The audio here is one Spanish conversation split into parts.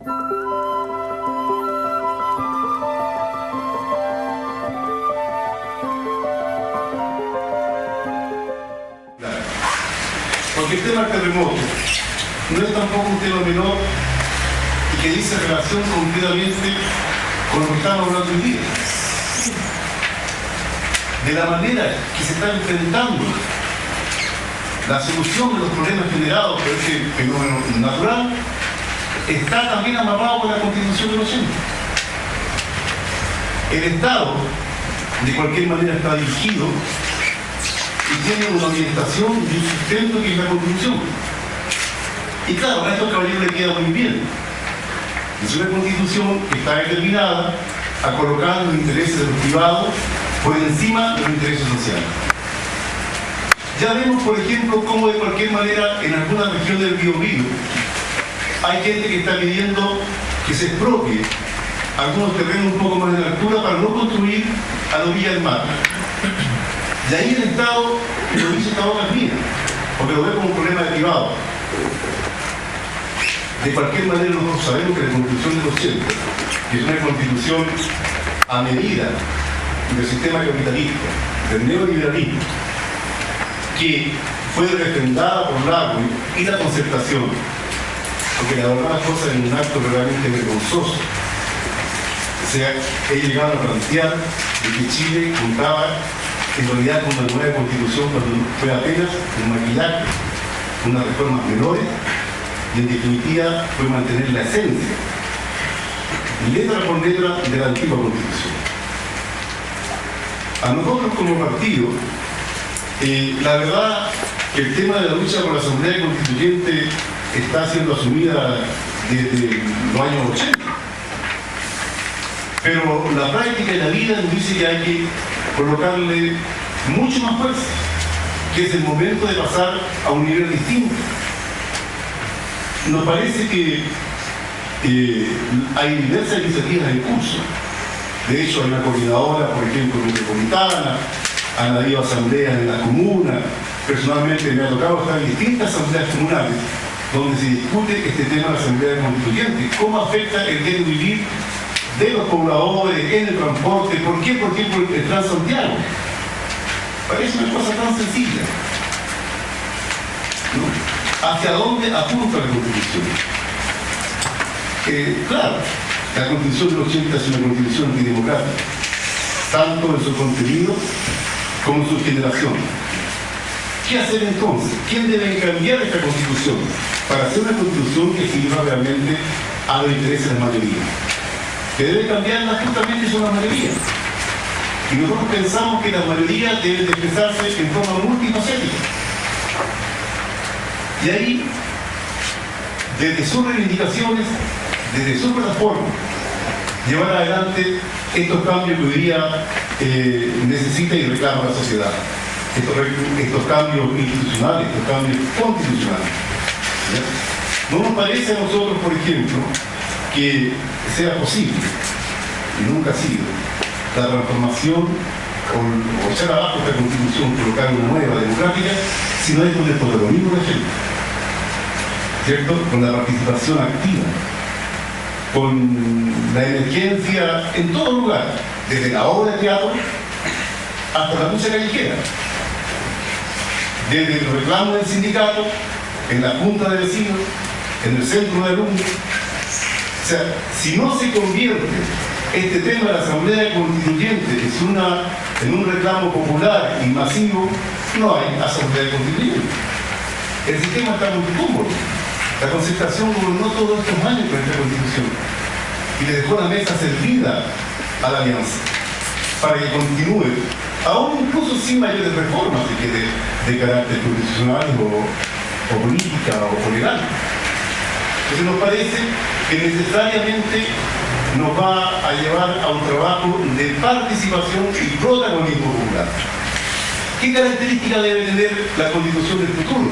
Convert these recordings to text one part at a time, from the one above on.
Porque el tema del terremoto no es tampoco un tema menor y que dice relación completamente con lo que estamos hablando hoy día. De la manera que se está enfrentando la solución de los problemas generados por este fenómeno natural está también amarrado con la Constitución del 80. El Estado, de cualquier manera, está dirigido y tiene una orientación y un sustento que es la Constitución. Y claro, a estos caballeros les queda muy bien. Es una Constitución que está determinada a colocar los intereses de los privados por encima de los intereses sociales. Ya vemos, por ejemplo, cómo de cualquier manera en alguna región del Biobío hay gente que está pidiendo que se expropie algunos terrenos un poco más de altura para no construir a la orilla del mar. Y ahí el Estado lo dice esta obra mía, porque lo ve como un problema de privado. De cualquier manera nosotros sabemos que la Constitución del 80, que es una Constitución a medida del sistema capitalista, del neoliberalismo, que fue refrendada por Lagos y la concertación, porque la verdad las cosas en un acto realmente vergonzoso. O sea, he llegado a plantear de que Chile contaba en realidad con una nueva constitución cuando fue apenas un maquillaje, unas reformas menores, y en definitiva fue mantener la esencia, letra por letra, de la antigua constitución. A nosotros como partido, la verdad que el tema de la lucha por la Asamblea Constituyente está siendo asumida desde los años 80. Pero la práctica y la vida nos dice que hay que colocarle mucho más fuerza, que es el momento de pasar a un nivel distinto. Nos parece que hay diversas iniciativas en curso. De hecho, hay una coordinadora, por ejemplo, metropolitana, han habido asambleas en la comuna. Personalmente me ha tocado estar en distintas asambleas comunales donde se discute este tema de la Asamblea Constituyente. ¿Cómo afecta el diario vivir de los pobladores en el transporte? ¿Por qué, por ejemplo, el Transantiago? Parece una cosa tan sencilla, ¿no? ¿Hacia dónde apunta la Constitución? Claro, la Constitución del 80 es una Constitución antidemocrática, tanto en su contenido como en su generación. ¿Qué hacer entonces? ¿Quién debe cambiar esta Constitución para hacer una Constitución que sirva realmente a los intereses de la mayoría? Que debe cambiarla justamente son las mayorías. Y nosotros pensamos que las mayorías deben de expresarse en forma multifacética. Y ahí, desde sus reivindicaciones, desde su plataforma, llevar adelante estos cambios que hoy día necesita y reclama la sociedad. Estos cambios institucionales, estos cambios constitucionales. ¿Ya? No nos parece a nosotros, por ejemplo, que sea posible, y nunca ha sido, la transformación o echar abajo esta Constitución, colocar una nueva democrática, sino es con el protagonismo de gente, ¿cierto? Con la participación activa, con la emergencia en todo lugar, desde la obra de teatro hasta la lucha callejera, desde el reclamo del sindicato, en la junta de vecinos, en el centro de alumnos. O sea, si no se convierte este tema de la Asamblea Constituyente en un reclamo popular y masivo, no hay Asamblea Constituyente. El sistema está muy cómodo. La concertación gobernó todos estos años con esta Constitución y le dejó la mesa servida a la alianza para que continúe, aún incluso sin mayores reformas de carácter constitucional o política o legal. Entonces nos parece que necesariamente nos va a llevar a un trabajo de participación y protagonismo popular. ¿Qué características debe tener la Constitución del futuro?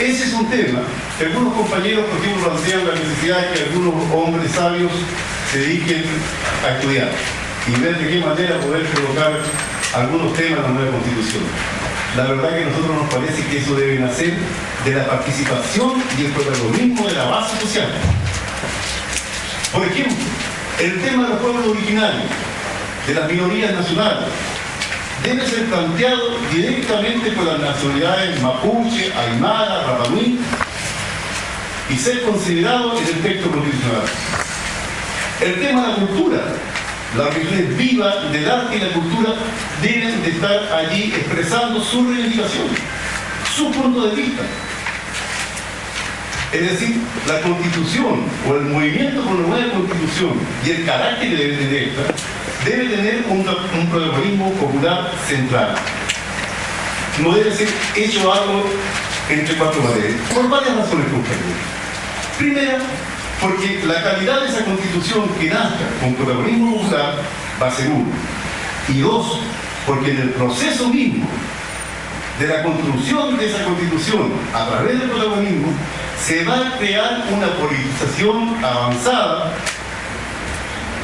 Ese es un tema que algunos compañeros, por ejemplo, plantean la necesidad de que algunos hombres sabios se dediquen a estudiar y ver de qué manera poder colocar algunos temas en la nueva Constitución. La verdad que a nosotros nos parece que eso debe nacer de la participación y el protagonismo de la base social. Por ejemplo, el tema de los pueblos originarios, de las minorías nacionales, debe ser planteado directamente por las nacionalidades mapuche, aymara, rapanui y ser considerado en el texto constitucional. El tema de la cultura, las regiones vivas del arte y la cultura deben de estar allí expresando sus reivindicaciones, su punto de vista. Es decir, la Constitución o el movimiento por una nueva Constitución y el carácter que debe tener esta debe tener un protagonismo popular central. No debe ser hecho algo entre cuatro paredes, por varias razones, compañeros. Primera, porque la calidad de esa Constitución que nazca con protagonismo popular va a ser uno. Y dos, porque en el proceso mismo de la construcción de esa Constitución a través del protagonismo se va a crear una politización avanzada,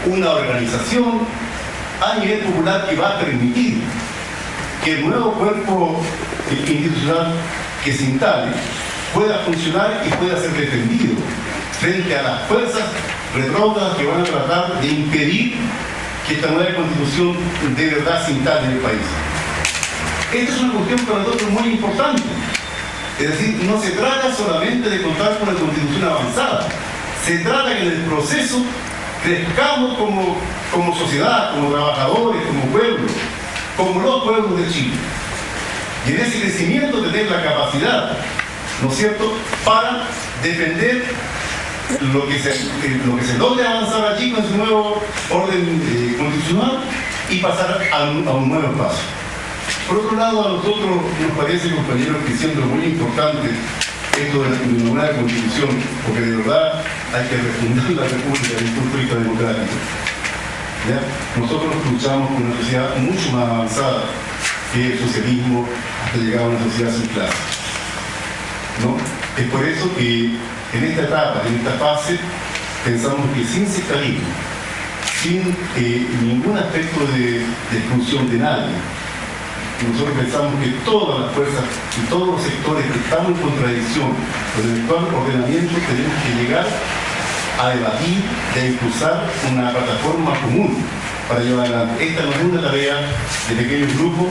una organización a nivel popular que va a permitir que el nuevo cuerpo institucional que se instale pueda funcionar y pueda ser defendido frente a las fuerzas retrógradas que van a tratar de impedir que esta nueva Constitución de verdad se instale en el país. Esta es una cuestión para nosotros muy importante. Es decir, no se trata solamente de contar con una Constitución avanzada, se trata que en el proceso crezcamos como sociedad, como trabajadores, como pueblo, como los pueblos de Chile. Y en ese crecimiento tener la capacidad, ¿no es cierto?, para defender lo que se logre avanzar allí con su nuevo orden constitucional y pasar a un nuevo paso. Por otro lado, a nosotros nos parece, compañeros, que siendo muy importante esto de la nueva Constitución, porque de verdad hay que refundar la República desde el punto de vista democrático. ¿Ya? Nosotros luchamos por una sociedad mucho más avanzada que el socialismo hasta llegar a una sociedad sin clase, ¿no? Es por eso que en esta etapa, en esta fase, pensamos que sin sectarismo, sin ningún aspecto de exclusión de nadie, nosotros pensamos que todas las fuerzas y todos los sectores que estamos en contradicción con el actual ordenamiento tenemos que llegar a debatir y a impulsar una plataforma común para llevar adelante. Esta no es una tarea de pequeños grupos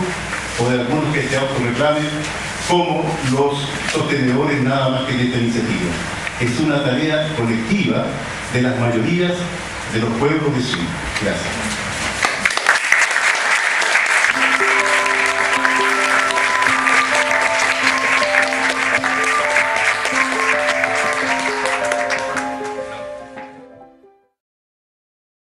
o de algunos que se autorreclamen como los sostenedores nada más que de esta iniciativa. Es una tarea colectiva de las mayorías de los pueblos de Chile. Gracias.